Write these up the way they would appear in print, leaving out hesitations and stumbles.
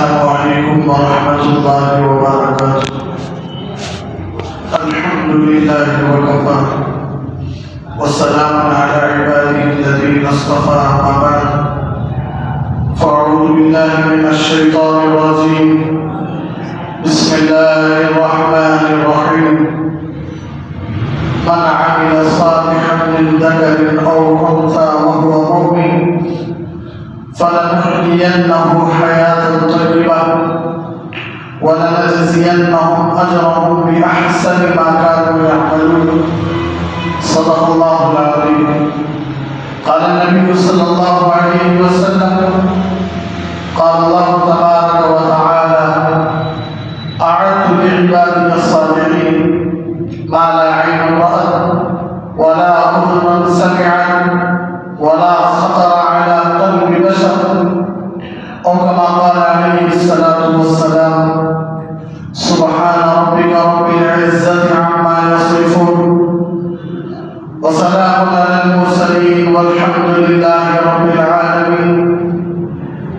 السلام عليكم ورحمة الله وبركاته. الحمد لله وكفى والسلام على عباده الذين اصطفى. أما بعد فأعوذ بالله من الشيطان الرجيم. بسم الله الرحمن الرحيم. من عمل صالحا من ذكر أو أنثى وهو مؤمن فلنحيينه حياة طيبة ولنجزينهم أجرهم بأحسن ما كانوا يعملون. صدق الله العظيم. قال النبي صلى الله عليه وسلم قال الله تبارك وتعالى أعدت لعبادي الصالحين ما لا عين رأت ولا أذن سمعت ولا خطر على قلب بشر أو كما قال عليه الصلاة والسلام. سبحان ربك رب العزة عما يصفون وسلام على المرسلين والحمد لله رب العالمين.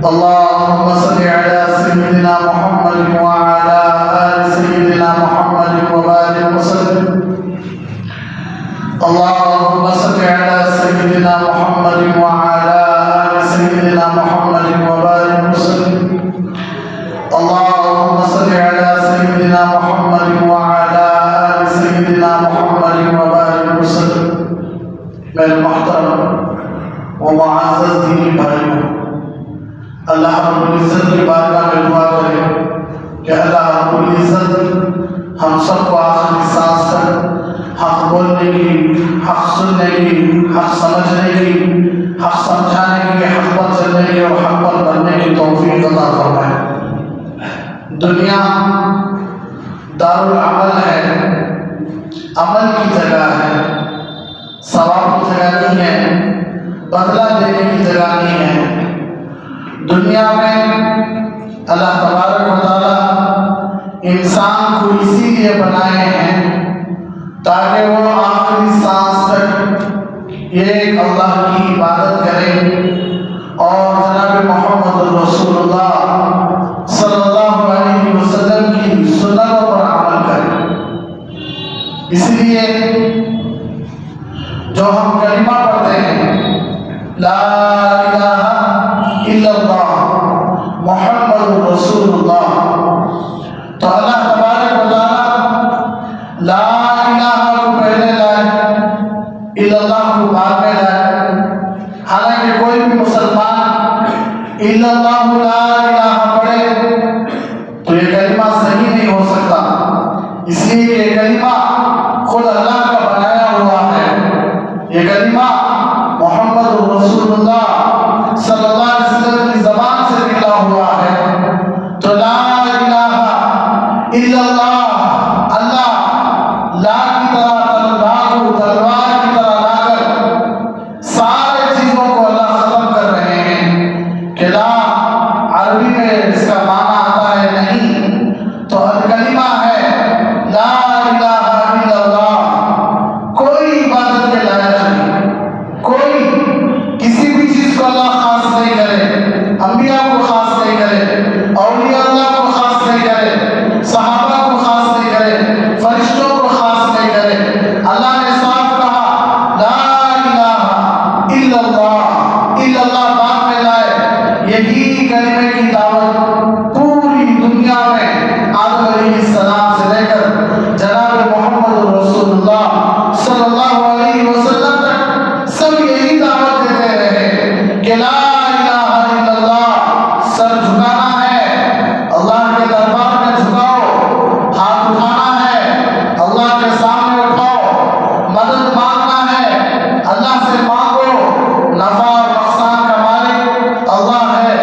اللهم صل على سيدنا محمد وعلى آل سيدنا محمد وبارك وسلم. اللهم صل على سيدنا محمد وعلى آل سيدنا محمد وبارك وسلم. اللهم صل على سيدنا محمد وعلى آل سيدنا محمد وبارك وسلم. میرے محترم و معزز دینی بھائیوں، اللہ رب العزت کی بارگاہ میں دعا کریں کہ اللہ رب العزت ہم سب کو آخری سانس تک حق بولنے کی، حق سننے کی، حق سمجھنے کی، حق سمجھانے کی، حق پر چلنے کی اور حق پر بننے کی توفیق عطا فرمائے. دنیا دارالعمل ہے، عمل کی جگہ ہے، ثواب کی جگہ نہیں ہے، بدلہ دینے کی جگہ نہیں ہے. دنیا میں اللہ تبارک و تعالیٰ انسان کو اسی لیے بنائے ہیں تاکہ وہ آخری سانس تک ایک اللہ کی عبادت کرے اور جناب محمد رسول اللہ صلی اللہ علیہ وسلم کی سنتوں پر عمل کرے. اس لیے جو ہم کلمہ پڑھتے ہیں لا الہ الا اللہ محمد رسول اللہ، تو اللہ تبارک و تعالیٰ لا الہ کو پہلے لائے، الا اللہ کو بعد میں لائے. حالانکہ کوئی بھی مسلمان الا اللہ لا الہ پڑھے تو یہ کلمہ صحیح نہیں ہو سکتا، اس لیے یہ کلمہ خود اللہ کا بنایا ہوا ہے. یہ کلمہ محمد رسول اللہ صلی اللہ علیہ وسلم کی زبان سے نکلا ہوا ہے. تو لا الہ الا اللہ، اللہ لا کی طرح تلوار کی طرح لا کر سارے چیزوں کو اللہ ختم کر رہے ہیں کہ لا عربی میں اس کا معنی آتا ہے نہیں، تو کلمہ ہے لا الہ الا اللہ. کوئی عبادت کے لائق نہیں، کوئی کسی بھی چیز کو اللہ خاص نہیں کرے، انبیاء کو خاص نہیں کرے، اولیاء اللہ کو خاص نہیں کرے، صحابہ کو خاص نہیں کرے، فرشتوں کو خاص نہیں کرے. اللہ نے صاف کہا لا الہ الا اللہ، الا اللہ بعد میں لائے. یہی کلمے کی دعوت پوری دنیا میں آدم علیہ السلام سے لے کر جناب محمد رسول اللہ صلی اللہ علیہ وسلم تک سب یہی دعوت دیتے رہے کہ لا الہ الا اللہ. سر جھکانا ہے، اللہ کے دربار میں جھکاؤ، ہاتھ اٹھانا ہے، اللہ کے سامنے اٹھاؤ، مدد مانگنا ہے، اللہ سے مانگو. نفع اور نقصان کا مالک اللہ ہے،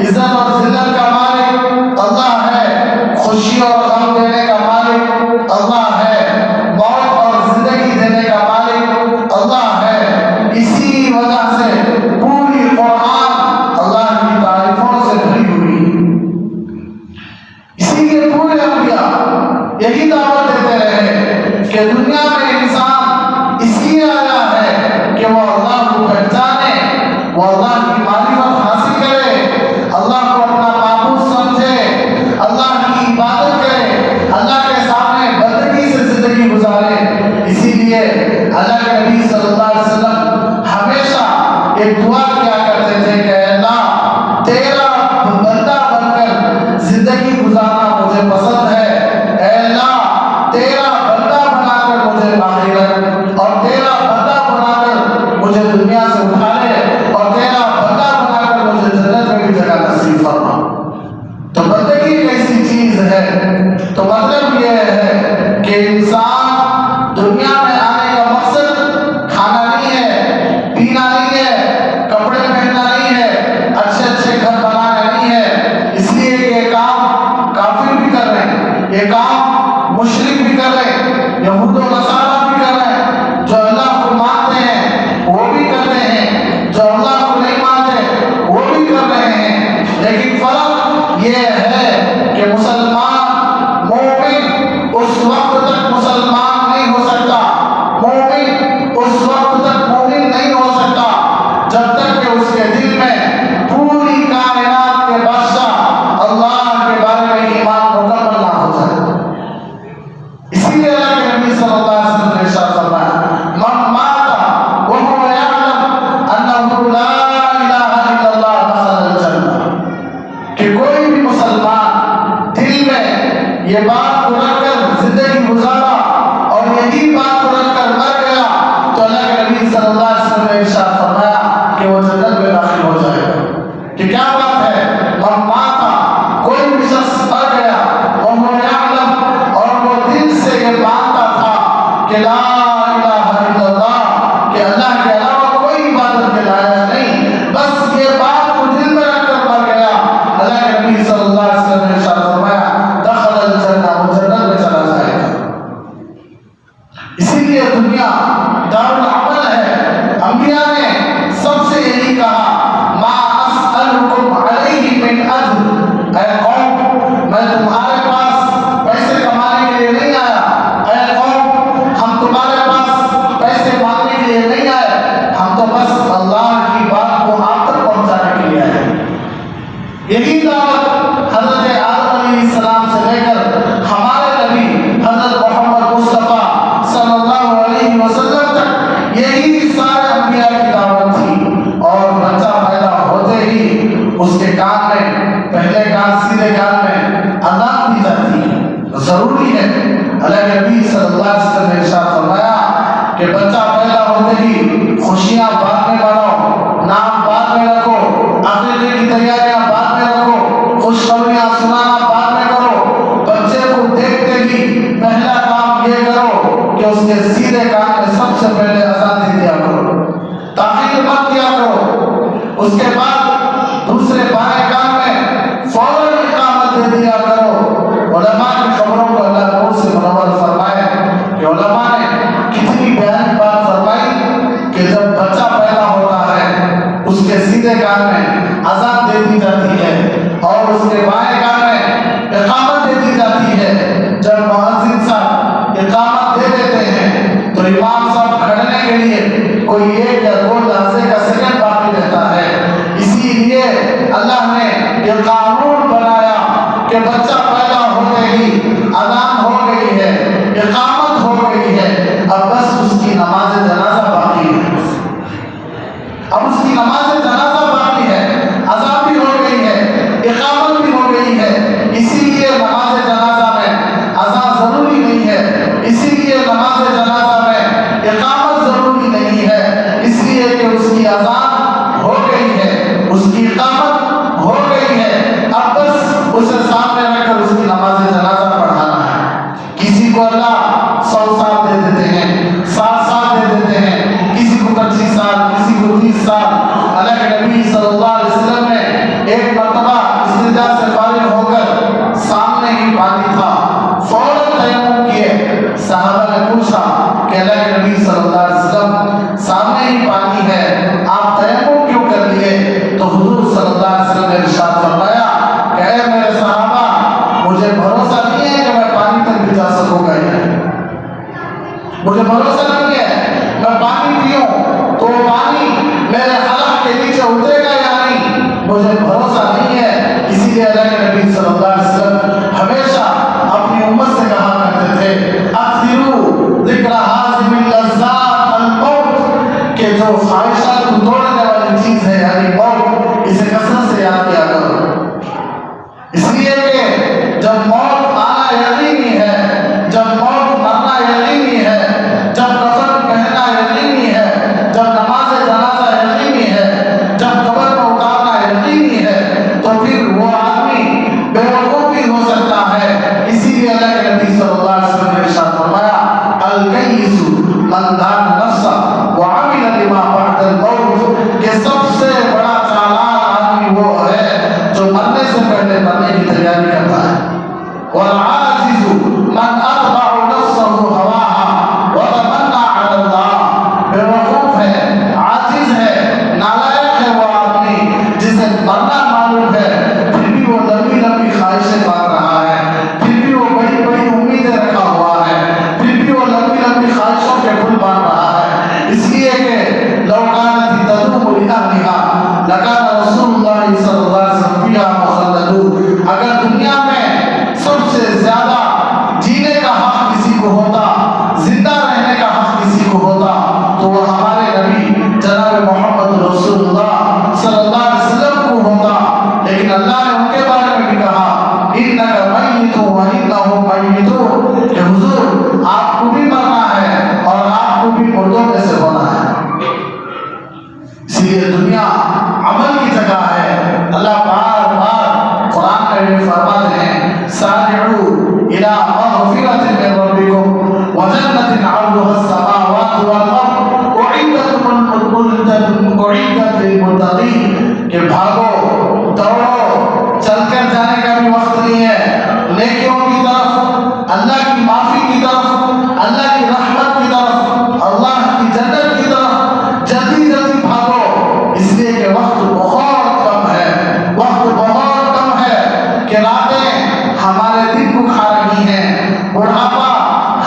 عزت اور ذلت کا مالک اللہ ہے، خوشی اور غم دینے کا مالک اللہ ہے، موت اور زندگی دینے کا مالک یہ ہے کہ مسلمان مومن اس وقت تک مسلمان نہیں ہو سکتا، مومن اس وقت تک مومن نہیں ہو سکتا جب تک کہ اس کے دل میں پوری کائنات کے بادشاہ اللہ کے بارے میں ایمان مکمل نہ ہو جائے۔ اسی لیے اللہ کے نبی صلی اللہ علیہ وسلم نے ارشاد فرمایا من مات وهو يعلم انه لا الہ الا اللہ دخل الجنہ، کہ کوئی بھی مسلمان دل میں یہ بات کو رکھ کر زندگی گزارا اور یہی بات کو رکھ کر مر گیا تو اللہ کے نبی صلی اللہ علیہ وسلم نے ارشاد فرمایا کہ وہ جنت میں داخل ہو جائے گا۔ کہ کیا بات ہے، من مات، کوئی بھی شخص مر گیا وهو يعلم، اور وہ دل سے یہ مانتا تھا کہ لا الہ الا اللہ، کہ اللہ کے علاوہ کوئی عبادت کے لائق نہیں، بس یہ بات کو دل میں رکھ کر مر گیا، اللہ کے نبی صلی اللہ علیہ وسلم نے ارشاد فرمایا دخل الجنہ، وہ جنت میں چلا جائے گا۔ اسی لیے دنیا دارالعمل ہے۔ انبیاء نے سب سے یہی کہا ما اسألکم علیہ من اجر، اے قوم میں تمہارے پاس پیسے کمانے کے لیے نہیں آیا، اے قوم ہم تمہارے پاس پیسے مانگنے کے لیے نہیں آئے، ہم تو بس اللہ کی بات کو آپ تک پہنچانے کے لیے آئے۔ یہی دعوت حضرت آدم علیہ السلام سے لے کر ہمارے نبی حضرت محمد مصطفیٰ صلی اللہ علیہ وسلم تک یہی سارے انبیاء کی دعوت تھی۔ اور بچہ پیدا ہوتے ہی اس کے کان میں، پہلے کان سیدھے کان میں اذان دی جاتی ہے، ضروری ہے۔ اللہ کے نبی صلی اللہ علیہ وسلم نے ارشاد فرمایا کہ بچہ پیدا ہوتے ہی خوشیاں بعد میں مناؤ، نام بعد میں رکھو، عقیقے کی تیاریاں بعد میں رکھو، خوشخبریاں سنانا بعد میں کرو، بچے کو دیکھتے ہی پہلا کام یہ کرو کہ اس کے سیدھے کان میں سب سے پہلے اذان دے دیا کرو، تاخیر مت کیا کرو، اس کے بعد دوسرے بائیں کان میں فوراً اقامت دے دیا کرو۔ علماء کی خبروں کو اللہ نور سے منور فرمائے کہ علماء نے کتنی بیان بات فرمائی کہ جب بچہ پیدا ہوتا ہے اس کے سیدھے کان میں اذان دے دی جاتی ہے اور اس کے بائیں کان میں اقامت دے دی جاتی ہے۔ جب مؤذن صاحب اقامت دے دیتے ہیں تو امام صاحب کھڑنے کے لیے کوئی 1 یا 2 لحظے کا سیکنڈ باقی رہتا ہے۔ اسی لیے اللہ نے یہ قانون بنایا کہ بچہ پیدا ہوتے ہی اذان ہو گئی ہے، اقامت ہو گئی ہے، اب بس اس کی نماز جنازہ باقی ہے، اب اس کی نماز جنازہ باقی ہے، اذان بھی ہو گئی ہے، اقامت بھی ہو گئی ہے۔ اسی لیے نماز جنازہ میں اذان ضروری نہیں ہے، اسی لیے نماز جنازہ میں اقامت ضروری نہیں ہے، اس لیے کہ اس کی اذان ہو گئی ہے، اس کی اقامت ہو گئی ہے، اب بس اسے سامنے رکھ کر اس کی نماز جنازہ پڑھانا ہے۔ کسی کو اللہ 100 سال دے دیتے ہیں، 60 سال دے دیتے ہیں، کسی کو 25 سال، کسی کو 30 سال۔ اللہ کے نبی صلی اللہ علیہ وسلم نے ایک مرتبہ استنجا سے فارغ ہو کر سامنے ہی پانی تھا، فوراً تیمم کیے۔ صحابہ نے پوچھا کہ اللہ کے نبی صلی اللہ علیہ وسلم سامنے ہی پانی ہے، آپ تیمم کیوں کر لیے؟ تو حضور صلی اللہ علیہ وسلم نے ارشاد فرمایا کہ اے میرے صحابہ، مجھے بھروسہ نہیں ہے کہ میں پانی تک بھی جا سکوں گا، مجھے بھروسہ نہیں ہے میں پانی پیوں تو وہ پانی میرے حلق کے نیچے اترے گا یا نہیں، مجھے بھروسہ نہیں ہے۔ اسی لیے اللہ کے نبی صلی اللہ علیہ وسلم ہمیشہ اپنی امت سے کہا کرتے تھے اکثروا ذکر حازم اللذات الموت، کہ جو خواہشات کو توڑنے والی چیز ہے یعنی موت، اسے کثرت سے یاد کیا کرو، اس لیے کہ جب موت آنا یقینی ہے، جب موت مرنا یقینی ہے، جب کفن پہننا یقینی ہے، جب نماز جنازہ یقینی ہے، جب قبر میں اتارنا یقینی ہے، تو پھر وہ آدمی بیوقوف بھی ہو سکتا ہے۔ اسی لیے اللہ کے نبی صلی اللہ علیہ وسلم نے ارشاد فرمایا الکیس من دان نفسہ وعمل لما بعد الموت، کہ سب سے بڑا چالاک آدمی وہ ہے جو مرنے سے پہلے مرنے کی تیاری کرتا ہے۔ والعاجز من اتبع نفسه هواها وتمنى على الله، بیوقوف ہے، عاجز ہے، نالائق ہے وہ آدمی جسے مرنا معلوم ہے، پھر بھی وہ لمبی لیکن اللہ نے ان کے بارے میں بھی کہا انک میت وانہم میتون کہ حضور آپ کو بھی مرنا ہے اور آپ کو بھی مردوں میں سے ہونا ہے. اسی لیے دنیا عمل کی جگہ ہے. اللہ بار بار قرآن میں فرماتے ہیں سارعوا الی مغفرۃ من ربکم وجنۃ عرضها السماوات والارض اعدت للمتقین کہ بھاگو دوڑو, چل کر جانے کا بھی وقت نہیں ہے, نیکیوں کی طرف, اللہ کی معافی کی طرف, اللہ کی رحمت کی طرف, اللہ کی جنت کی طرف جلدی جلدی بھاگو, اس لیے کہ وقت بہت کم ہے, وقت بہت کم ہے کہ راتیں ہمارے دن کو کھا رہی ہیں, بڑھاپا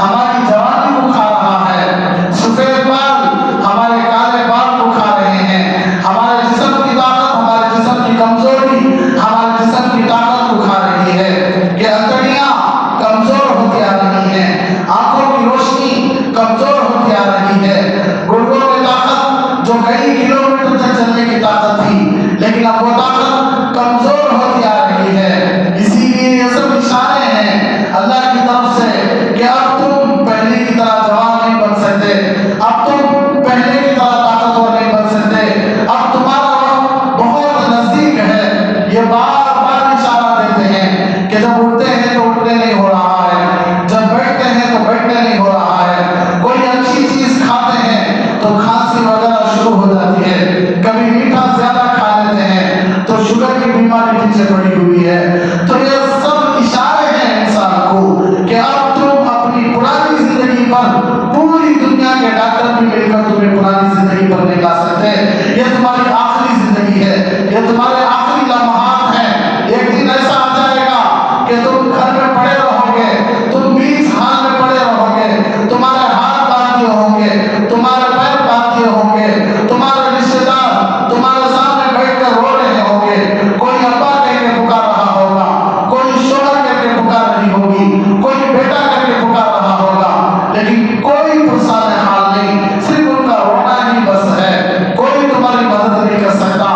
ہماری جوانی کو کھا رہا ہے, سفید بال ہمارے کالے بال کو کھا رہے ہیں, ہمارے جسم کی طاقت, ہمارے جسم کی کمزوری ہمارے جسم کی طاقت کو کھا رہی ہے کہ انتڑیاں کمزور ہوتی آ رہی ہیں, آنکھوں کی روشنی کمزور ہوتی آ رہی ہے, گردوں میں طاقت جو کئی کلومیٹر تک چلنے کی طاقت تھی لیکن اب وہ طاقت کمزور ہوتی آ رہی ہے. اسی لیے یہ سب اشارے ہیں اللہ کی طرف سے کہ اب تم پہلے کی طرح جوان نہیں بن سکتے, اب تم پہلے کی طرح طاقتور نہیں بن سکتے, اب تمہارا وقت بہت نزدیک ہے. یہ بار بار اشارہ دیتے ہیں کہ جب اٹھتے ہیں تو اٹھنے نہیں ہو رہا ہے, جب بیٹھتے ہیں تو بیٹھنے نہیں ہو رہا ہے, کوئی اچھی چیز کھاتے ہیں تو کھانسی وغیرہ شروع ہو جاتی ہے, کبھی میٹھا زیادہ کھا لیتے ہیں تو شوگر کی بیماری پیچھے پڑی ہوئی ہے. تو یہ سب اشارے ہیں انسان کو کہ اب تم اپنی پرانی زندگی پر, پوری دنیا کے ڈاکٹر بھی مل کر تمہیں پرانی زندگی پر نہیں لا سکتے. یہ تمہاری آخری زندگی ہے, یہ تمہارے آخری لمحات ہیں. ایک دن ایسا آ جائے گا کہ تم گھر میں پڑے رہو گے, تم بیچ حال میں پڑے رہو گے, تمہارے ہاتھ باندھے ہوں گے, تمہارے پیر باندھے ہوں گے, تمہارے رشتے دار تمہارے سامنے بیٹھ کر رو رہے ہوں گے, کوئی ابا کہہ کے پکار رہا ہوگا, کوئی شوہر کہہ کے پکار رہی ہوگی, کوئی بیٹا کہہ کے پکار رہا ہوگا, لیکن کوئی پرسان حال نہیں, صرف ان کا رونا ہی بس ہے. کوئی تمہاری مدد نہیں کر سکتا,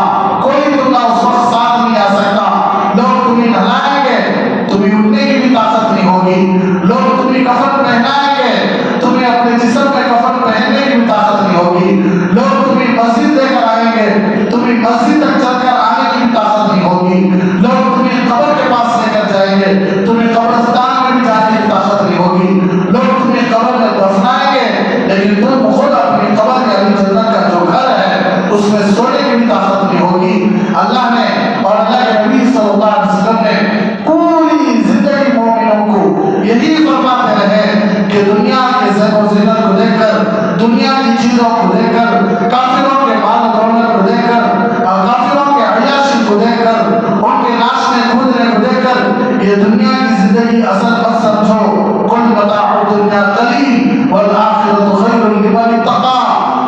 کوئی تمہارا اس وقت ساتھ نہیں آ سکتا. لوگ تمہیں نہلائیں گے, تمہیں اٹھنے کی بھی طاقت نہیں ہوگی, لوگ تمہیں کفن پہنائیں گے, تمہیں اپنے جسم میں کفن پہننے کی بھی طاقت نہیں ہوگی, لوگ تمہیں مسجد لے کر آئیں گے, تمہیں مسجد تک چل کر آنے کی بھی طاقت نہیں ہوگی, لوگ تمہیں قبر کے پاس لے کر جائیں گے, تمہیں قبرستان میں بھی جانے کی طاقت نہیں ہوگی, لوگ تمہیں قبر میں دفنائیں گے, لیکن تم خود اپنی قبر کے ابھی جنت کا جو گھر ہے اس میں سونے کی بھی طاقت نہیں ہوگی. اللہ نے اور اللہ کے نبی صلی اللہ علیہ وسلم نے پوری زندگی مومنوں کو یہی فرماتے رہے کہ دنیا کے زیب و زینت کو دیکھ کر, دنیا کی چیزوں کو دیکھ کر, کافروں کے مال و دولت کو دیکھ کر, کافروں کے عیاشی کو دیکھ کر, ان کے ناچنے کودنے کو دیکھ کر یہ دنیا کی زندگی اصل مت سمجھو. کل متاع الدنیا قلیل والآخرۃ خیر لمن اتقی.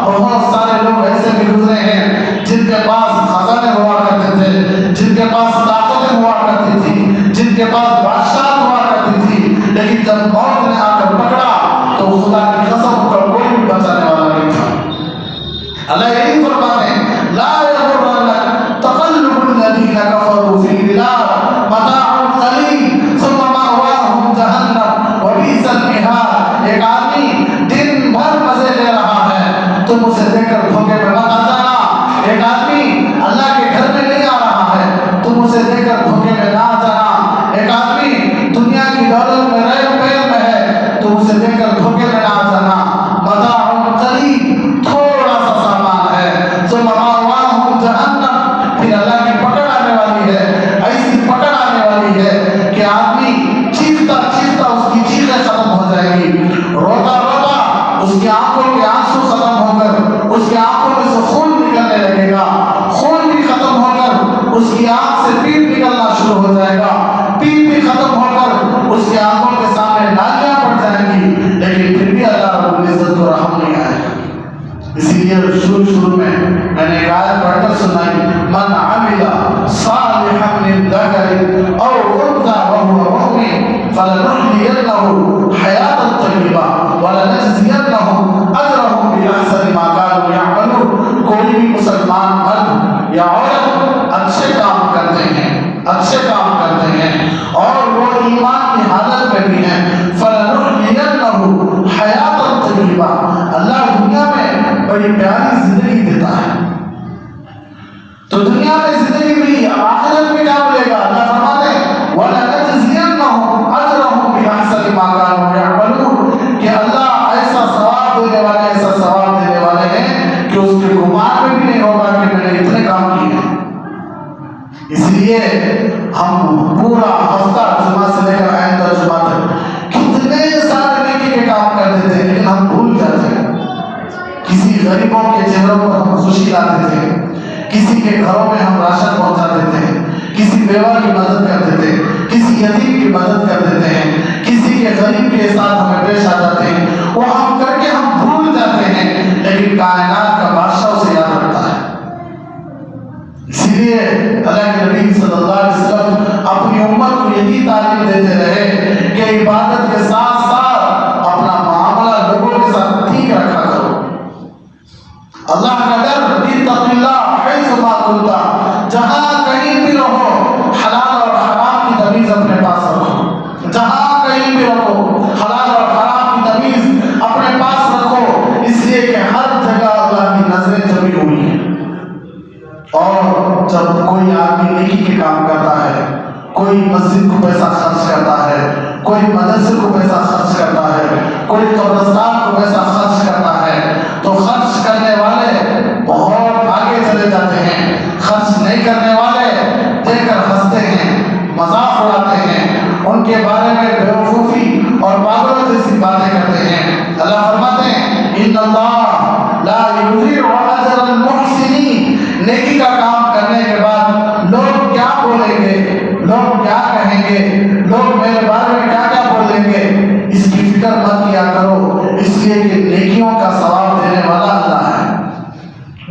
بہت سارے لوگ ایسے بھی گزرے ہیں جن کے پاس خزانے ہوا کرتے تھے, جن کے پاس طاقتیں ہوا کرتی تھی, جن کے پاس بادشاہ ہوا کرتی تھی, لیکن جب موت نے آ کر پکڑا تو خدا کی قسم کا کوئی بھی بچانے والا نہیں تھا. اللہ یہی فرماتے ہیں لا یغرنک تقلب الذین کفروا فی البلاد متاع قلیل ثم مأواہم جہنم وبئس المہاد. ایک آدمی دن بھر مزے لے رہا ہے, تم اسے دیکھ کر دھوکے میں مت آ جانا. ایک آدمی اللہ کے گھر میں نہیں آ رہا ہے, تم اسے دیکھ کر دھوکے میں نہ آ جانا. ایک آدمی دنیا کی دولت میں ریل پیل میں ہے, تم اسے دیکھ کر دھوکے میں نہ آ جانا. متاع قلیل, تھوڑا سا سامان ہے, ثم مأواہم جہنم, پھر اللہ کی پکڑ آنے والی ہے, ایسی پکڑ آنے والی ہے کہ آدمی چیختا چیختا اس کی چیخیں ختم ہو جائے گی, روتا روتا اس کی آنکھوں کے آنسو ختم ہو کر اس کی آنکھوں میں سے خون نکلنے لگے گا, خون بھی ختم ہو کر اس کی آنکھ سے پیپ نکلنا شروع ہو جائے گا, پیپ بھی ختم ہو کر اس کی آنکھوں کے سامنے نالیاں پڑ جائیں گی, لیکن پھر بھی اللہ رب العزت کو رحم نہیں آئے گا. اسی لیے شروع میں نے ایک آیت پڑھ کر سنائی, من عمل صالحا من ذکر او انثى وهو مؤمن فلنحيينه حیاتا طیبہ ولنجزینهم اجرهم باحسن ما كانوا يعملون. کوئی بھی مسلمان مرد یا عورت اچھے کام کرتے ہیں لیے ہم پورا ہفتہ جمعہ سے لے کر آئندہ جمعہ تک کتنے سارے نیکی کے کام کر دیتے ہیں، لیکن ہم بھول جاتے ہیں۔ کسی غریبوں کے چہروں پر ہم خوشی لا دیتے ہیں، کسی کے گھروں میں ہم راشن پہنچا دیتے ہیں، کسی بیوہ کی مدد کر دیتے ہیں، کسی یتیم کی مدد کر دیتے ہیں، کسی کے غریب کے ساتھ ہمیں پیش آ جاتے ہیں، وہ ہم کر کے ہم بھول جاتے ہیں، لیکن کائنات کا بادشاہ اسے یاد رکھتا ہے۔ اسی لیے اللہ کے نبی صلی اللہ علیہ وسلم اپنی امت کو یہی تعلیم دیتے رہے کہ عبادت کے ساتھ ساتھ اپنا معاملہ لوگوں کے ساتھ ٹھیک رکھا کرو۔ اللہ کا ڈر، اتق اللہ حیث ما کنت، جہاں کہیں بھی رہو حلال اور حرام کی تمیز اپنے پاس رکھو، جہاں کہیں بھی رہو حلال اور حرام کی تمیز اپنے پاس رکھو، اس لیے کہ ہر جگہ اللہ کی نظریں جمی ہوئی ہیں۔ اور جب کوئی آدمی نیکی کے کام کرتا ہے، کوئی مسجد کو پیسہ خرچ کرتا ہے، کوئی مدرسے کو پیسہ خرچ کرتا ہے، کوئی قبرستان کو پیسہ خرچ کرتا ہے، تو خرچ کرنے والے بہت آگے چلے جاتے ہیں، خرچ نہیں کرنے والے دیکھ کر ہنستے ہیں، مذاق اڑاتے ہیں، ان کے بارے میں بیوقوفی اور پاگلوں جیسی باتیں کرتے ہیں۔ اللہ فرماتے ہیں ان اللہ لا یضیع اجر المحسنین، نیکی کا کام کرنے کے بعد لوگ کیا بولیں گے، لوگ کیا کہیں گے، لوگ میرے بارے میں کیا کیا بولیں گے، اس کی فکر مت کیا کرو، اس لیے کہ نیکیوں کا ثواب دینے والا اللہ ہے۔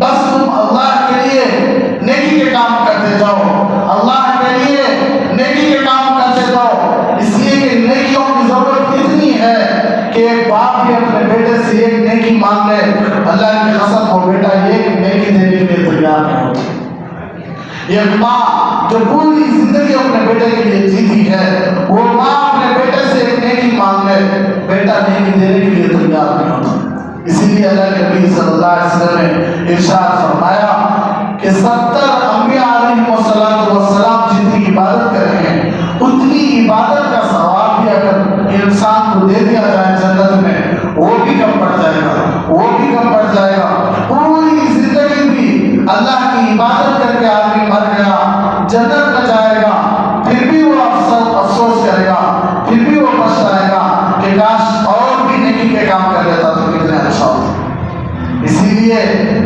بس تم اللہ کے لیے نیکی کے کام کرتے جاؤ، اللہ کے لیے نیکی کے کام کرتے جاؤ، اس لیے کہ نیکیوں کی ضرورت اتنی ہے کہ ایک باپ بھی اپنے بیٹے سے ایک نیکی مانگ لے، اللہ کی قسم وہ بیٹا ایک نیکی دینے کے لیے تیار نہیں ہوتا۔ ایک ماں جو پوری زندگی اپنے بیٹے کے لیے جیتی ہے، وہ ماں اپنے بیٹے سے ایک نیکی مانگ لے، بیٹا نیکی دینے کے لیے تیار نہیں ہوتا۔ اسی لیے اللہ کے نبی صلی اللہ علیہ وسلم نے ارشاد فرمایا کہ 70 انبیاء علیہ السلام جتنی عبادت کریں گے، اتنی عبادت کا ثواب بھی اگر انسان کو دے دیا جائے جنت میں، وہ بھی کم پڑ جائے گا، وہ بھی کم پڑ جائے گا۔ پوری زندگی بھی اللہ کی عبادت کر کے آدمی مر گیا، جنت میں جائے گا، پھر بھی وہ افسوس کرے گا، پھر بھی وہ پچھتائے گا کہ کاش اور بھی نیکی کے کام کر لیتا تو کتنے اچھا ہوتا۔ اسی لیے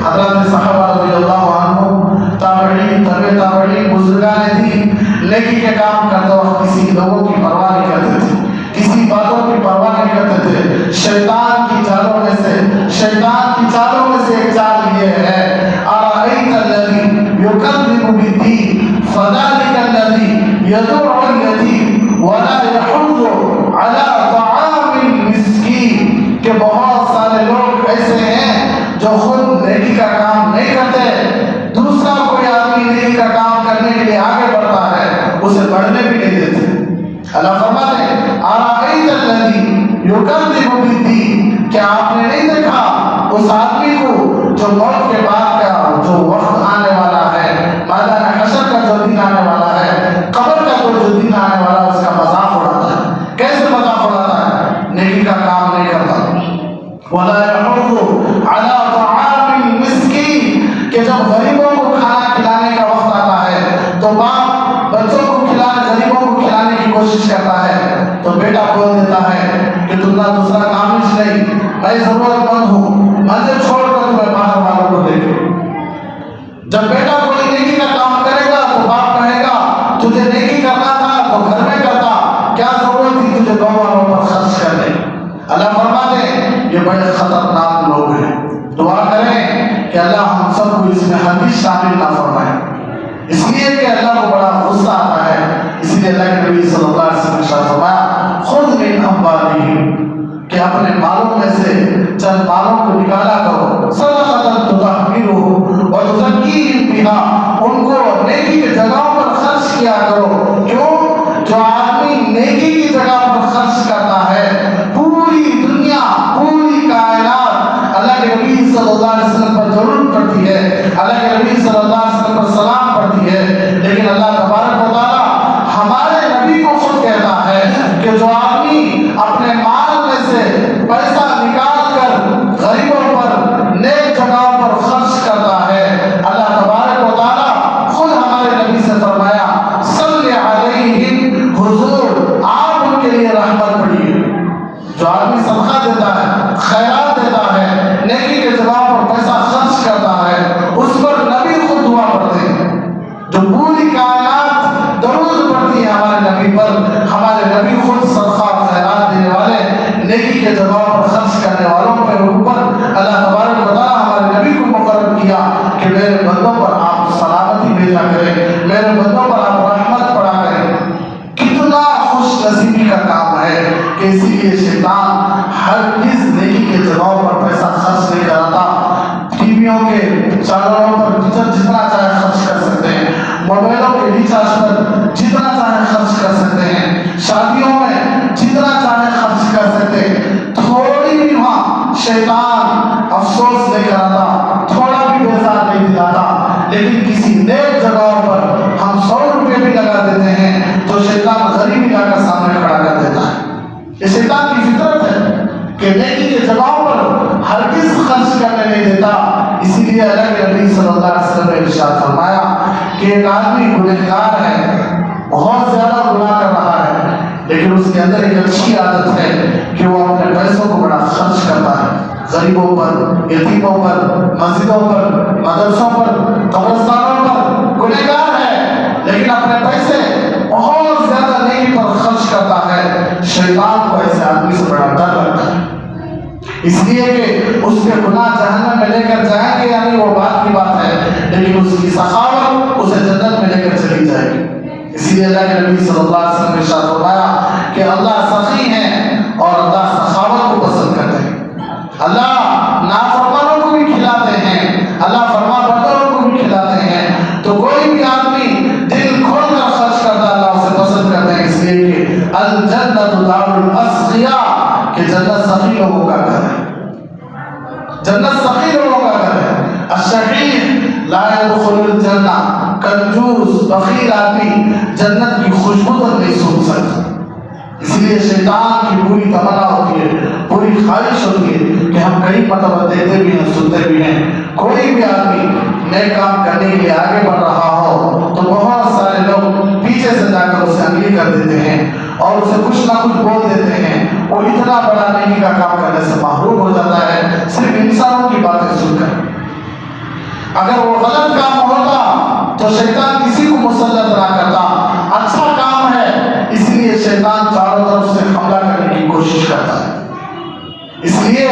حضرت صحابہ رضی اللہ عنہ، تابعین، تبع تابعین، بزرگان دین نیکی کے کام کرتے وقت کسی لوگوں کی پرواہ نہیں کرتے تھے، کسی باتوں کی پرواہ نہیں کرتے تھے۔ شیطان کی چالوں میں سے ایک چال یہ ہے، ارأیت الذی یکذب بالدین فذلک الذی یدع الیتیم ولا یحض علی طعام المسکین، کہ بہت سارے لوگ ایسے ہیں جو خود نیکی کا کام نہیں کرتے، دوسرا کوئی آدمی نیکی کا کام کرنے کے لیے آگے بڑھتا ہے اسے بڑھنے بھی نہیں دیتے۔ اللہ فرماتے ہیں ارأیت الذی یکذب بالدین، کیا آپ نے نہیں دیکھا اس آدمی کو جو موت کے بعد کا جو وقت آنے والا ہے، میدان حشر کا جو دن آنے والا ہے، قبر کا جو دن آنے والا ہے، اس کا مذاق اڑاتا ہے۔ کیسے مذاق اڑاتا ہے؟ نیکی کا کام نہیں کرتا۔ وَلَا يَحُضُّ عَلَىٰ طَعَامِ الْمِسْكِينِ، کہ جب غریبوں کو کھانا کھلانے کا وقت آتا ہے تو باپ بچوں کو غریبوں کو کھلانے کی کوشش کرتا ہے، تو بیٹا بول دیتا ہے کہ تم نہ دوسرا کام نہیں، میں ضرورت مند ہوں، منزل چھوڑ کر تمہیں باہر والوں کو دے دو۔ جب بیٹا کوئی نیکی کا کام کرے گا تو باپ کہے گا تجھے نیکی کرنا تھا تو گھر میں کرتا، کیا ضرورت تھی تجھے گاؤں والوں پر خرچ کرنے۔ اللہ فرماتے ہیں یہ بڑے خطرناک لوگ ہیں، دعا کریں کہ اللہ ہم سب کو اس میں ہرگز شامل نہ فرمائے، اس لیے کہ اللہ کو بڑا غصہ آتا ہے۔ اسی لیے اللہ کے نبی صلی اللہ علیہ وسلم نے فرمایا خذ من اموالہم، کہ اپنے مالوں میں سے چند مالوں کو نکالا کرو، صدقۃ تطہرھم وتزکیہم بہا، ان کو نیکی کی جگہوں پر خرچ کیا کرو۔ کیوں؟ جو آدمی نیکی کی جگہ پر خرچ کرتا ہے، پوری دنیا، پوری کائنات اللہ کے نبی صلی اللہ علیہ وسلم پر ضرور پڑتی ہے، اللہ کے نبی صلی اللہ علیہ وسلم پر سلام پڑتی ہے، لیکن اللہ تبارک و تعالیٰ ہمارے نبی کو خود کہتا ہے کہ جو آدمی اپنے مال میں سے پیسہ نکال کر غریبوں پر، نیک جگہوں پر خرچ کرتا ہے، اللہ تبارک و تعالیٰ خود ہمارے نبی سے فرمایا کے جگہ پر خرچ کرنے والوں کے اوپر اللہ تبارک و تعالیٰ ہمارے نبی کو مقرر کیا کہ میرے بندوں پر آپ سلامتی بھیجا کریں، میرے بندوں پر آپ رحمت پڑا کریں۔ کتنا خوش نصیبی کا کام ہے کہ اسی لیے شیطان ہر چیز نیکی کے جگہوں پر پیسہ خرچ نہیں کراتا۔ ٹی ویوں کے چینلوں پر جتنا چاہے خرچ کر سکتے ہیں، موبائلوں کے ریچارج پر جتنا چاہے خرچ کر سکتے ہیں، شادیوں میں جتنا چاہے خرچ کر سکتے ہیں، تھوڑی بھی وہاں شیطان افسوس نہیں کراتا، تھوڑا بھی بیزار نہیں دلاتا۔ لیکن کسی نیک جگہوں پر ہم 100 روپے بھی لگا دیتے ہیں تو شیطان غریبی لا کر سامنے کھڑا کر دیتا ہے۔ یہ شیطان کی فطرت ہے کہ نیکی کے جگہوں پر ہرگز خرچ کرنے نہیں دیتا۔ اسی لیے اللہ کے نبی صلی اللہ علیہ وسلم نے ارشاد فرمایا کہ ایک آدمی گنہگار ہے، بہت زیادہ گناہ کر رہا ہے، لیکن اس کے اندر ایک اچھی عادت ہے کہ وہ اپنے پیسوں کو بڑا خرچ کرتا ہے، غریبوں پر، یتیموں پر، مسجدوں پر، مدرسوں پر، قبرستانوں پر۔ گنہگار ہے لیکن اپنے پیسے بہت زیادہ نیکی پر خرچ کرتا ہے۔ شیطان کو ایسے آدمی سے بڑا ڈر لگتا ہے، اس لیے کہ اس کے گناہ جہنم میں لے کر جائیں گے، یعنی وہ بات کی بات ہے، لیکن اس کی سخاوت اسے جنت میں لے کر چلی جائے گی۔ اسی لیے اللہ کے نبی صلی اللہ علیہ وسلم نے ارشاد فرمایا کہ اللہ سخی ہے اور اللہ سخاوت کو پسند کرتے ہیں۔ اللہ نافرمانوں کو بھی کھلاتے ہیں، اللہ فرما برداروں کو بھی کھلاتے ہیں۔ تو کوئی بھی آدمی دل کھول کر خرچ کرتا ہے، اللہ اسے پسند کرتے ہیں، اس لیے کہ الجنت دار الاسقیاء، کہ جنت سخی لوگوں کا گھر ہے، جنت سخی لوگوں کا گھر ہے۔ الشحیح لا يدخل الجنہ، کنجوس بخیل آدمی جنت کی خوشبو تک نہیں سونگھ سکتا۔ اس لیے شیطان کی پوری تمنا ہوتی ہے، پوری خواہش ہوتی ہے کہ ہم کئی مرتبہ دیتے بھی ہیں، سنتے بھی ہیں، کوئی بھی آدمی نئے کام کرنے کے لیے آگے بڑھ رہا ہو تو بہت سارے لوگ پیچھے سے جا کر اسے انگلی کر دیتے ہیں اور اسے کچھ نہ کچھ بول دیتے ہیں۔ وہ اتنا بڑا نیکی کا کام کرنے سے محروم ہو جاتا ہے صرف انسانوں کی باتیں سن کر۔ اگر وہ غلط کام ہوتا تو شیطان کسی کو مسلط نہ کرتا۔ اچھا کام ہے اس لیے شیطان چاروں طرف سے حملہ کرنے کی کوشش کرتا ہے۔ اس لیے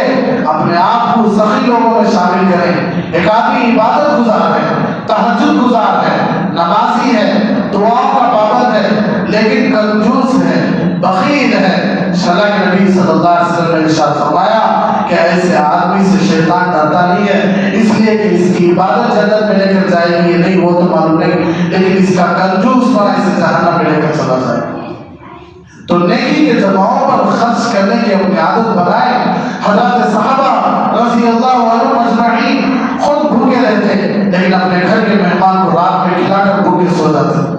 اپنے آپ کو سخی لوگوں میں شامل کریں۔ ایک آدمی عبادت گزار ہے، تہجد گزار ہے، نمازی ہے، دعاؤں کا پابند ہے، لیکن کنجوس ہے، بخیل ہے۔ اللہ کے نبی صلی اللہ علیہ وسلم نے ارشاد فرمایا کہ ایسے آدمی سے شیطان ڈرتا نہیں ہے، اس لیے کہ اس کی عبادت جنت میں لے کر جائے گی، نہیں وہ تو معلوم نہیں، لیکن اس کا کنجوس پن اسے جہنم میں لے کر چلا جائے گا۔ تو نیکی کے جگہوں پر خرچ کرنے کی اپنی عادت بنائیں۔ حضرت صحابہ رضی اللہ عنہم اجمعین خود بھوکے رہتے لیکن اپنے گھر کے مہمان کو رات میں کھلا کر بھوکے سو جاتے۔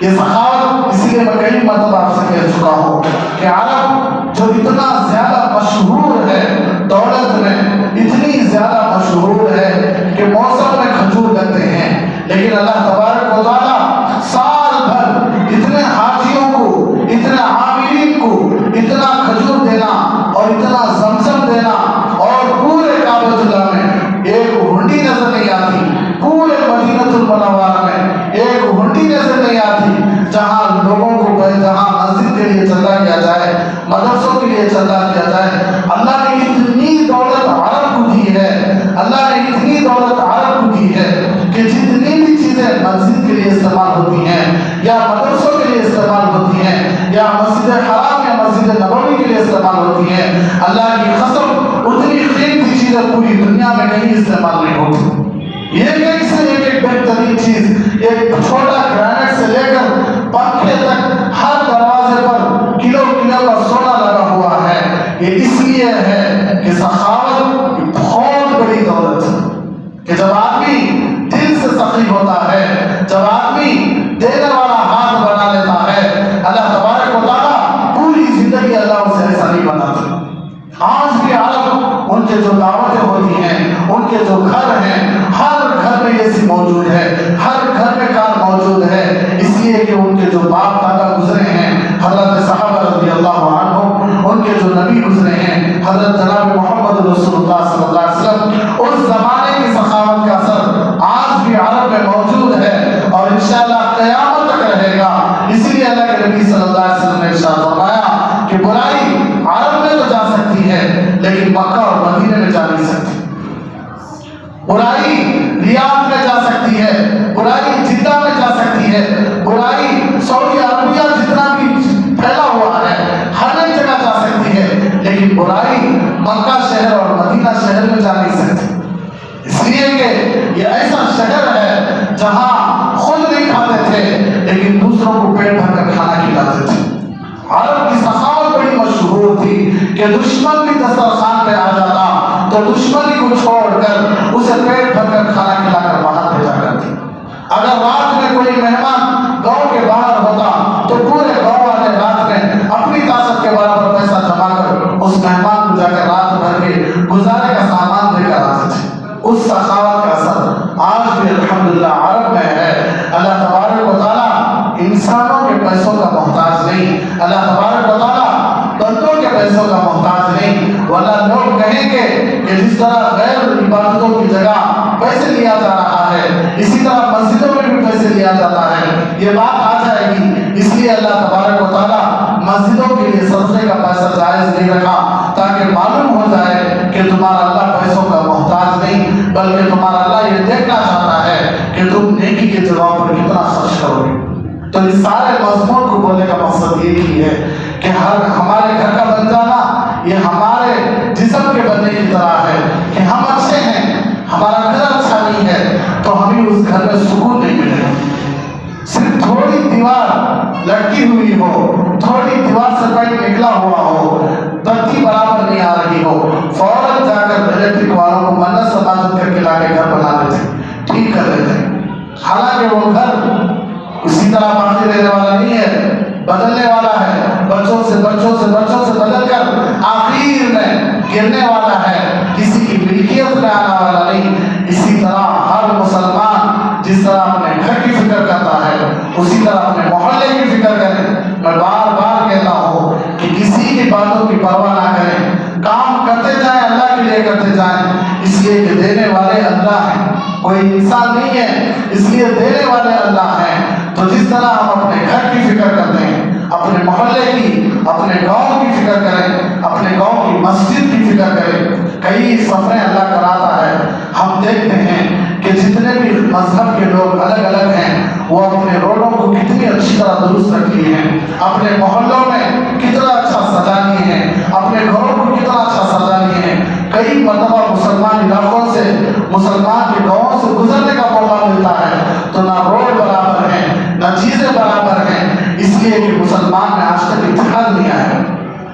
یہ سخاوت اس لیے میں کئی مرتبہ آپ سے کہہ چکا ہوں کہ عرب جو اتنا زیادہ مشہور ہے، دولت میں اتنی زیادہ مشہور ہے کہ موسم میں کھجور لگتے ہیں، لیکن اللہ تبارک و تعالیٰ سال بھر اتنے حاجیوں کو، اتنے عاملین کو اتنا کھجور دینا اور اتنا زمزم دینا، اور پورے کعبۃ اللہ میں ایک ہنڈی نظر نہیں آتی، پورے مدینہ المنورہ میں ایک ہنڈی نظر نہیں آتی جہاں لوگوں کو، جہاں مسجد کے لیے چندہ کیا جائے، مدرسوں کے لیے چندہ کیا جائے۔ اللہ نے اتنی دولت عرب کو دی ہے، اللہ نے اتنی دولت عرب کو دی ہے کہ جتنی بھی چیزیں مسجد کے لیے استعمال ہوتی ہیں یا مدرسوں کے لیے استعمال ہوتی ہیں یا مسجد حرام یا مسجد نبوی کے لیے استعمال ہوتی ہیں، اللہ کی قسم اتنی قیمتی چیزیں پوری دنیا میں کہیں استعمال نہیں ہوتی۔ یہ کہ سے ایک بہترین چیز، ایک چھوٹا گرینیٹ سے لے کر پنکھے تک ہر دروازے پر کلو کا سونا لگا ہوا ہے۔ یہ اس لیے ہے کہ سخاوت بہت بڑی دولت ہے کہ جب آدمی دل سے سخی ہوتا ہے، جب آدمی دینے والا ہاتھ بنا لیتا ہے، اللہ تبارک و تعالیٰ پوری زندگی اللہ اسے ایسا نہیں بناتا۔ آج بھی عرب ان کے جو دعوتیں ہوتی ہیں، ان کے جو گھر ہیں، ہر گھر میں یہ سی موجود ہے، ہر گھر میں کار موجود ہے، اس لیے کہ ان کے جو باپ دادا گزرے ہیں، حضرت صحابہ رضی اللہ عنہم، ان کے جو نبی گزرے ہیں، حضرت جناب محمد رسول اللہ صلی اللہ علیہ وسلم، اس زمانے کی سخاوت کا اثر آج بھی عرب میں موجود ہے اور انشاءاللہ قیامت تک رہے گا۔ اسی لیے اللہ کے نبی صلی اللہ علیہ وسلم نے ارشاد فرمایا کہ برائی عرب میں تو کو پیٹ بھر کر کھانا کھلاتے تھے۔ عرب کی سخاوت بڑی مشہور تھی کہ دشمن بھی دسترخوان پہ آ جاتا تو دشمنی کو چھوڑ کر اسے پیٹ بھر کر کھانا کھلا کر باہر بھیجا کرتی۔ اگر رات میں کوئی مہمان گاؤں کے باہر ہوتا تو پورے گاؤں والے رات میں اپنی طاقت کے برابر پیسہ جمع کر اس مہمان کو جا کر رات بھر کے گزارے کا سامان دے کر آتے تھے۔ اس سخاوت کا اثر آج بھی الحمدللہ عرب میں ہے۔ اللہ تبارک و تعالیٰ انسانوں کے پیسوں کا محتاج نہیں، اللہ تبارک و تعالیٰ بندوں کے پیسوں کا محتاج نہیں، ورنہ لوگ کہیں گے کہ جس طرح غیر عبادتوں کی جگہ پیسے لیا جا رہا ہے اسی طرح مسجدوں میں بھی پیسے لیا جاتا ہے، یہ بات آ جائے گی۔ اس لیے اللہ تبارک و تعالیٰ مسجدوں کے لیے صدقے کا پیسہ جائز نہیں رکھا تاکہ معلوم ہو جائے کہ تمہارا اللہ پیسوں کا محتاج نہیں، بلکہ تمہارا اللہ یہ دیکھنا چاہتا ہے کہ تم نیکی کے جواب پر کتنا خرچ کرو گے۔ تو اس سارے مضمون کو بولنے کا مقصد یہی ہے کہ ہمارے گھر کا بن جانا یہ ہمارے جسم کے بننے کی طرح ہے کہ ہم اچھے ہیں، ہمارا گھر اچھا نہیں ہے تو ہمیں اس گھر میں سکون نہیں ملے گا۔ صرف تھوڑی دیوار لٹکی ہوئی ہو، تھوڑی دیوار سے پائپ نکلا ہوا ہو، بتی برابر نہیں آ رہی ہو، فوراً جا کر الیکٹرک والوں کو منت سماجت کر کے لا کے گھر بنا لیتے، ٹھیک کر لیتے، حالانکہ وہ گھر اسی طرح باقی رہنے والا نہیں ہے، بدلنے والا ہے، بچوں سے بدل کر آخر میں گرنے والا ہے، کسی کی ملکیت میں آنے والا نہیں۔ اسی طرح ہر مسلمان جس طرح اپنے گھر کی فکر کرتا ہے اسی طرح اپنے محلے کی فکر کرے۔ میں بار بار کہتا ہوں کہ کسی کی باتوں کی پرواہ نہ کریں، کام کرتے جائیں، اللہ کے لیے کرتے جائیں، اس لیے کہ دینے والے اللہ ہیں، کوئی انسان نہیں ہے، اس لیے دینے والے اللہ ہیں۔ تو جس طرح ہم اپنے گھر کی فکر کرتے ہیں، اپنے محلے کی، اپنے گاؤں کی فکر کریں، اپنے گاؤں کی مسجد کی فکر کریں۔ کئی سفریں اللہ کراتا ہے، ہم دیکھتے ہیں کہ جتنے بھی مذہب کے لوگ الگ الگ ہیں وہ اپنے روڈوں کو کتنی اچھی طرح درست رکھ لیے ہیں، اپنے محلوں میں کتنا اچھا سجا لیے ہیں، اپنے گھروں کو کتنا اچھا سجا لیے ہیں۔ کئی مرتبہ مسلمان علاقوں سے، مسلمان کے گاؤں سے گزرنے کا موقع ملتا ہے تو نہ روڈ برابر ہیں نہ چیزیں برابر ہیں، اس لیے کہ مسلمان میں آج تک اتحاد نہیں آیا۔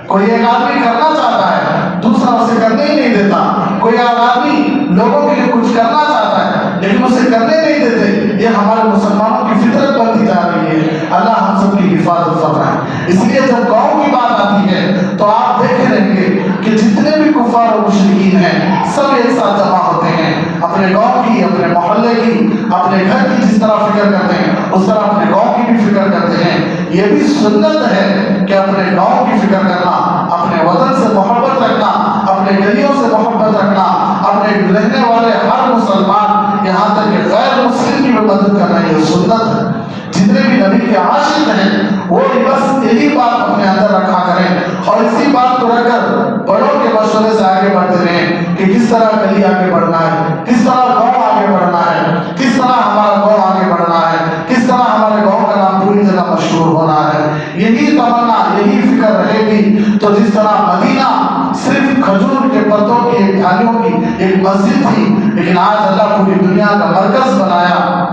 کوئی ایک آدمی کرنا چاہتا ہے دوسرا اسے کرنے ہی نہیں دیتا، کوئی ایک آدمی لوگوں کے لیے کچھ کرنا چاہتا ہے لیکن اسے کرنے نہیں دیتے۔ یہ ہمارے مسلمانوں کی فطرت بنتی جا رہی ہے، اللہ ہم سب کی حفاظت فرمائے۔ اس لیے جب گاؤں کی بات آتی ہے تو آپ دیکھے رہیں گے کہ جتنے بھی کفار و مشرکین ہیں سب ایک ساتھ جمع ہوتے ہیں، اپنے گاؤں کی، اپنے محلے کی، اپنے گھر کی جس طرح فکر کرتے ہیں اس طرح اپنے گاؤں کی بھی فکر کرتے ہیں۔ یہ بھی سنت ہے کہ اپنے گاؤں کی فکر کرنا، اپنے وطن سے محبت رکھنا، اپنے گلیوں سے محبت رکھنا، اپنے رہنے والے ہر مسلمان یہاں تک کہ غیر مسلم کی بھی مدد کرنا، یہ سنت ہے۔ جتنے بھی نبی کے عاشق ہیں وہ بس یہی بات اپنے اندر رکھا کریں اور اسی بات کو رکھ کر بڑوں کے مشورے سے آگے بڑھتے رہیں کہ کس طرح گلی آگے بڑھنا ہے، کس طرح گاؤں آگے بڑھنا ہے، کس طرح ہمارا گاؤں آگے بڑھنا ہے، کس طرح ہمارے گاؤں کا نام پوری جگہ مشہور ہونا ہے۔ یہی تمنا، یہی فکر رہے گی تو جس طرح مدینہ صرف کھجور کے پتوں کی ایک ڈھالیوں کی ایک مسجد تھی لیکن آج اللہ پوری دنیا کا مرکز بنایا۔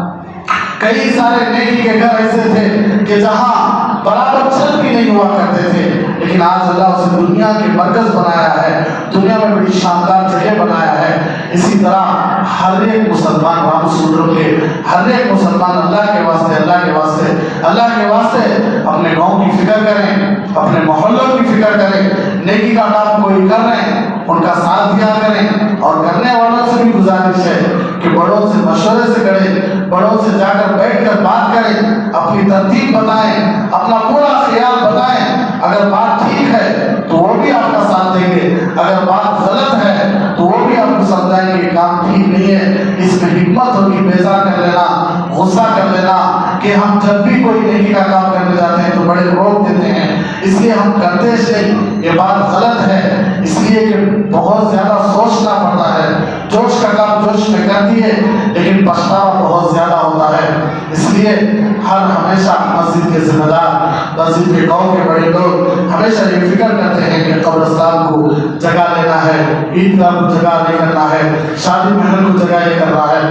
کئی سارے نیکی کے گھر ایسے تھے کہ جہاں برابر چھت بھی نہیں ہوا کرتے تھے لیکن آج اللہ اسے دنیا کے مرکز بنایا ہے، دنیا میں بڑی شاندار جگہ بنایا ہے۔ اسی طرح ہر ایک مسلمان رام سنر کے، ہر ایک مسلمان اللہ کے واسطے، اللہ کے واسطے، اللہ کے واسطے اپنے گاؤں کی فکر کریں، اپنے محلوں کی فکر کریں، نیکی کا کام کوئی کر رہے ہیں ان کا ساتھ دیا کریں اور کرنے والوں سے بھی گزارش ہے کہ بڑوں سے مشورے سے کریں، بڑوں سے جا کر بیٹھ کر بات کریں، اپنی ترتیب بتائیں، اپنا پورا خیال بتائیں۔ اگر بات ٹھیک ہے تو وہ بھی آپ کا ساتھ دیں گے، اگر بات غلط ہے تو وہ بھی آپ کو سمجھائیں گے کام ٹھیک نہیں ہے۔ اس میں حکمت ہوگی بیزار کر لینا، غصہ کر لینا کہ ہم جب بھی کوئی نیکی کا کام کرنے جاتے ہیں تو بڑے روک دیتے ہیں، اس لیے ہم کرتے نہیں، یہ بات غلط ہے۔ اس لیے کہ بہت زیادہ سوچنا پڑتا ہے، جوش کا کام جوش میں کر دیے لیکن پچھتاوا بہت زیادہ ہوتا ہے۔ اس لیے ہمیشہ مسجد کے ذمہ دار، مسجد کے گاؤں کے بڑے لوگ ہمیشہ یہ فکر کرتے ہیں کہ قبرستان کو جگہ لینا ہے، عیدگاہ کو جگہ نہیں کرنا ہے، شادی محل کو جگہ یہ کرنا ہے۔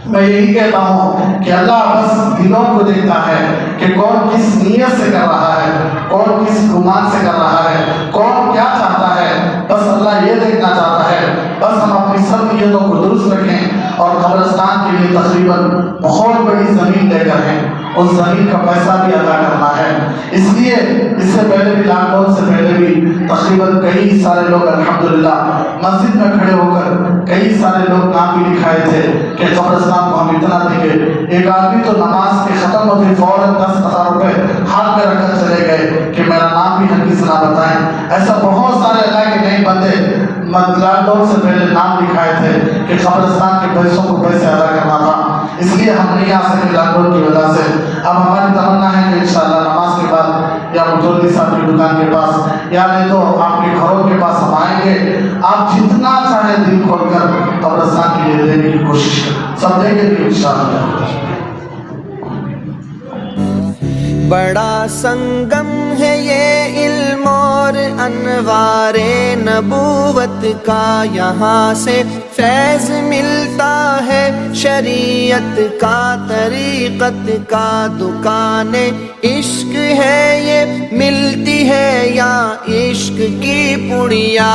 میں یہی کہتا ہوں کہ اللہ بس دلوں کو دیکھتا ہے کہ کون کس نیت سے کر رہا ہے، کون کس گمان سے کر رہا ہے، کون کیا چاہتا ہے، بس اللہ یہ دیکھنا چاہتا ہے۔ بس ہم اپنی سب نیتوں کو درست رکھیں اور قبرستان کے لیے تقریباً بہت بڑی زمین لے کر ہیں، اس زمین کا پیسہ بھی ادا کرنا ہے۔ اس لیے اس سے پہلے بھی لاک ڈاؤن سے پہلے بھی تقریباً کئی سارے لوگ الحمدللہ مسجد میں کھڑے ہو کر کئی سارے لوگ نام بھی لکھائے تھے کہ قبرستان کو ہم اتنا دیں گے۔ ایک آدمی تو نماز کے ختم ہوتے فوراً 10,000 روپے ہاتھ میں رکھ کر چلے گئے کہ میرا نام بھی ہرگز نہ بتائیں۔ ایسا بہت سارے اللہ کے نئے بندے لاک ڈاؤن سے پہلے نام لکھائے تھے کہ قبرستان کے پیسوں کو پیسے ادا کرنا تھا۔ اس لیے ہم نہیں آ سکے لاک ڈاؤن کی وجہ سے۔ اب ہماری تمنا ہے کہ انشاءاللہ نماز کے بعد یا متولی صاحب کی دکان کے پاس یا نہیں تو آپ کے گھروں کے پاس ہم آئیں گے، آپ جتنا چاہیں دل کھول کر قبرستان کے لیے دینے کی کوشش کریں، سب دیں گے بھی انشاءاللہ۔ بڑا سنگم ہے یہ علم اور انوار نبوت کا، یہاں سے فیض ملتا ہے شریعت کا، طریقت کا دکان عشق ہے یہ، ملتی ہے یا عشق کی پڑیا۔